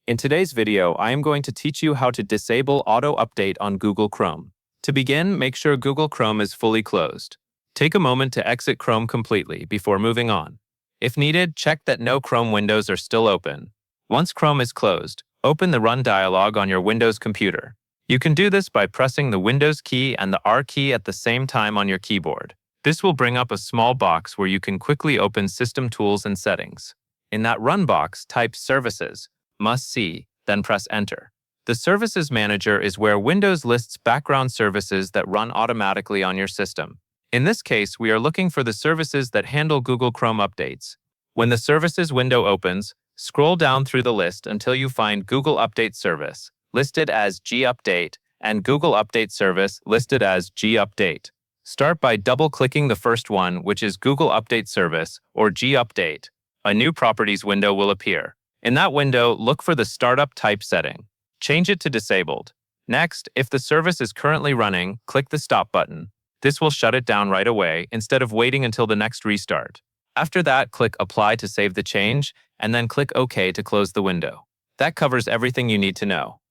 In today's video, I am going to teach you how to disable auto update on Google Chrome. To begin, make sure Google Chrome is fully closed. Take a moment to exit Chrome completely before moving on. If needed, check that no Chrome windows are still open. Once Chrome is closed, open the Run dialog on your Windows computer. You can do this by pressing the Windows key and the R key at the same time on your keyboard. This will bring up a small box where you can quickly open System Tools and Settings. In that Run box, type Services, Must See, then press Enter. The Services Manager is where Windows lists background services that run automatically on your system. In this case, we are looking for the services that handle Google Chrome updates. When the Services window opens, scroll down through the list until you find Google Update Service, listed as gupdate, and Google Update Service, listed as gupdate. Start by double-clicking the first one, which is Google Update Service, or gupdate. A new Properties window will appear. In that window, look for the Startup Type setting. Change it to Disabled. Next, if the service is currently running, click the Stop button. This will shut it down right away instead of waiting until the next restart. After that, click Apply to save the change, and then click OK to close the window. That covers everything you need to know.